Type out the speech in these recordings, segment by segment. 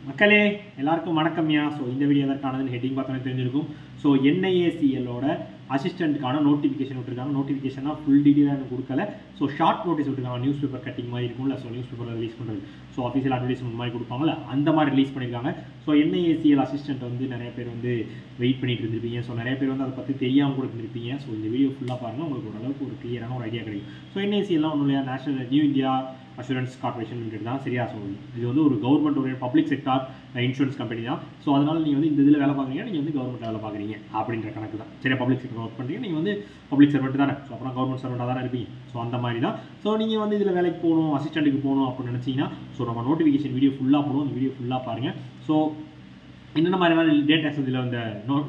மக்களே எல்லாருக்கும் வணக்கம்யா. ஸோ இந்த வீடியோ எதற்கானதுன்னு ஹெட்டிங் பார்த்தோன்னே தெரிஞ்சிருக்கும். ஸோ NIACLோட அசிஸ்டண்ட்டுக்கான நோட்டிஃபிகேஷன் விட்டுருக்காங்க. நோட்டிஃபிகேஷனாக ஃபுல் டீட்டெயிலாக எனக்கு கொடுக்கல. ஸோ ஷார்ட் நோட்டீஸ் விட்டுருக்காங்க. நியூஸ் பேப்பர் கட்டிங் மாதிரி இருக்கும்ல, ஸோ நியூஸ் பேப்பரில் ரிலீஸ் பண்ணுறது. ஸோ அஃபீஷியல் அட்வர்டைஸ்மெண்ட் மாதிரி கொடுப்பாங்கல்ல, அந்த மாதிரி ரிலீஸ் பண்ணியிருக்காங்க. ஸோ NIACL அசிஸ்டண்ட் வந்து நிறைய பேர் வந்து வெயிட் பண்ணிட்டு இருந்திருப்பீங்க. ஸோ நிறைய பேர் வந்து அதை பற்றி தெரியாமல் கூட இருந்திருப்பீங்க. ஸோ இந்த வீடியோ ஃபுல்லாக பாருங்கள், உங்களுக்கு ஓரளவுக்கு ஒரு கிளியரான ஒரு ஐடியா கிடைக்கும். ஸோ NIACLலாம் ஒன்றும் இல்லையா, national new India assurance corporation limited தான். சரியா? ஸோ இது வந்து ஒரு கவர்மெண்ட் ஒரு பப்ளிக் செக்டார் இன்சூரன்ஸ் கம்பெனி தான். ஸோ அதனால் நீங்கள் வந்து இந்த இதில் வேலை பார்க்குறீங்க, நீங்கள் வந்து கவர்மெண்ட் வேலை பார்க்குறீங்க அப்படின்ற கணக்கு தான். சரியா? பப்ளிக் செக்டர் ஒர்க் பண்ணுறீங்க, நீங்கள் வந்து பப்ளிக் சர்வெண்ட் தானே. ஸோ அப்புறம் கவர்மெண்ட் சர்வெண்ட்டாக தானே இருப்பீங்க. ஸோ அந்த மாதிரி தான். ஸோ நீங்கள் வந்து இதில் வேலைக்கு போகணும், அசிஸ்டண்ட்டுக்கு போகணும் அப்படின்னு நினச்சிங்கன்னா, ஸோ நம்ம நோட்டிஃபிகேஷன் வீடியோ ஃபுல்லாக போடுவோம். அந்த வீடியோ ஃபுல்லாக பாருங்கள். ஸோ என்னென்ன மாதிரியான டேட்டாஸ் இதில் இந்த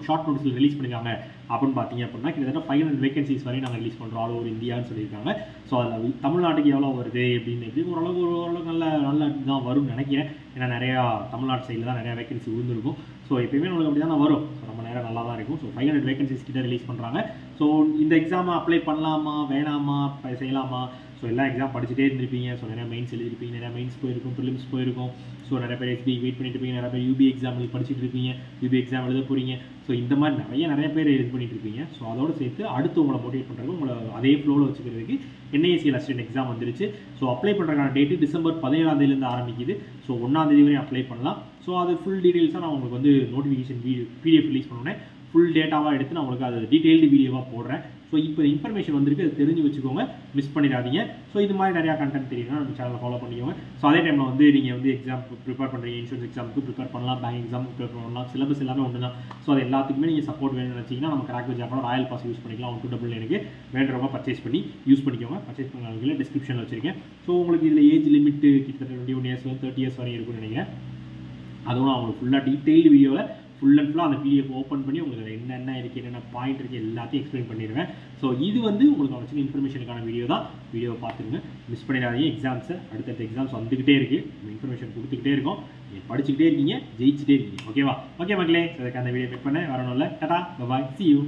ஷார்ட் நோட்டீஸில் ரிலீஸ் பண்ணியிருக்காங்க அப்படின்னு பார்த்தீங்க அப்படின்னா, கிட்டத்தட்ட 500 வேகன்சிஸ் வரையும் நாங்கள் ரிலீஸ் பண்ணுறோம் ஆல் ஓவர் இந்தியான்னு சொல்லியிருக்காங்க. ஸோ அதில் தமிழ்நாட்டுக்கு எவ்வளோ வருது அப்படின்னு ஓரளவுக்கு நல்ல தான் வரும்னு நினைக்கிறேன். ஏன்னா நிறையா தமிழ்நாட்டு சைடில் தான் நிறையா வேகன்சி விழுந்திருக்கும். ஸோ எப்பயுமே நம்மளுக்கு அப்படி தான் வரும். ஸோ நம்ம நேரம் நல்லா தான் இருக்கும். ஸோ 500 வேகன்சிஸ் கிட்ட ரிலீஸ் பண்ணுறாங்க. ஸோ இந்த எக்ஸாமை அப்ளை பண்ணலாமா வேணாமா செய்யலாமா? ஸோ எல்லா எக்ஸாம் படிச்சுட்டே இருந்திருப்பீங்க. ஸோ நிறையா மெயின்ஸ் எழுதிருப்பீங்க, நிறையா மெயின்ஸ் போயிருக்கும், ப்ரிலிம்ஸ் போயிருக்கும். ஸோ நிறைய பேர் SBI வெயிட் பண்ணிட்டு இருப்பீங்க, நிறைய பேர் UB எக்ஸாம் படிச்சுட்டு இருப்பீங்க, UB எக்ஸாம் எழுத போகிறீங்க. ஸோ இந்த மாதிரி நிறைய பேர் இது பண்ணிட்டு இருப்பீங்க. ஸோ அதோடு சேர்த்து அடுத்து உங்களை மோட்டிவேட் பண்ணுறதுக்கு, உங்களை அதே ஃப்ளோவில் வச்சுக்கிறதுக்கு NIACL அசிஸ்டன்ட் எக்ஸாம் வந்துருச்சு. ஸோ அப்ளை பண்ணுறதுக்கான டேட்டு டிசம்பர் 17 ஆரம்பிக்குது. ஸோ 1 வரையும் அப்ளை பண்ணலாம். ஸோ அது ஃபுல் டீட்டெயில்ஸாக நான் உங்களுக்கு வந்து நோட்டிஃபிகேஷன் PDF ரிலீஸ் பண்ணுவேன். ஃபுல் டேட்டாவாக எடுத்து நான் உங்களுக்கு அது டீட்டெயில்டு வீடியோவாக போடுறேன். ஸோ இப்போ இன்ஃபர்மேஷன் வந்திருக்கு, அது தெரிஞ்சு வச்சுக்கோங்க, மிஸ் பண்ணிடாதீங்க. ஸோ இது மாதிரி நிறையா கண்டென்ட் தெரியும்னா நம்ம சேனலை ஃபாலோ பண்ணிக்கோங்க. ஸோ அதே டைமில் வந்து நீங்கள் வந்து எக்ஸாம் ப்ரிப்பேர் பண்ணுறீங்க, இன்சூரன்ஸ் எக்ஸாமுக்கு ப்ரிப்பேர் பண்ணலாம், பேங்க் எக்ஸாமுக்கு ப்ரிப்பேர் பண்ணலாம், சிலபஸ் எல்லாமே ஒன்று தான். ஸோ அது எல்லாத்துக்குமே நீங்கள் சப்போர்ட் வேணும்னு நினச்சிங்கன்னா நம்ம கிராக் வித் ஜாப்ல ராயல் பாஸ் யூஸ் பண்ணிக்கலாம். 1299 வேண்டுறவங்க பர்ச்சேஸ் பண்ணி யூஸ் பண்ணிக்கோங்க. பர்ச்சேஸ் பண்ண டிஸ்கிரிப்ஷனில் வச்சிருக்கேன். ஸோ உங்களுக்கு இதில் ஏஜ் லிமிட் கிட்டத்தட்ட 21 இயர்ஸ் 30 இயர்ஸ் வரையும் இருக்குன்னு நினைக்கிறேன். அதுவும் அவங்களுக்கு ஃபுல்லாக டீட்டெயில்டு வீடியோவில் ஃபுல் அண்ட் ஃபுல்லாக அந்த PDF ஓப்பன் பண்ணி உங்களுக்கு என்னென்ன இருக்குது, என்னென்ன பாயிண்ட் இருக்குது எல்லாத்தையும் எக்ஸ்பிளைன் பண்ணிடுவேன். ஸோ இது வந்து உங்களுக்கு வச்சுக்க இன்ஃபர்மேஷனுக்கான வீடியோ தான். வீடியோவை பார்த்துருங்க, மிஸ் பண்ணிடாதீங்க. எக்ஸாம்ஸை அடுத்தடுத்த எக்ஸாம்ஸ் வந்துக்கிட்டே இருக்குது, நம்ம இன்ஃபர்மேஷன் கொடுத்துக்கிட்டே இருக்கோம். நீங்கள் படிச்சுக்கிட்டே இருக்கீங்க, ஜெயிச்சுட்டே இருக்கீங்க. ஓகேவா? ஓகே மக்களே, ஸோ அதுக்கு அந்த வீடியோ மேக் பண்ண வரணும் இல்லை. டாடா, பாய், see you.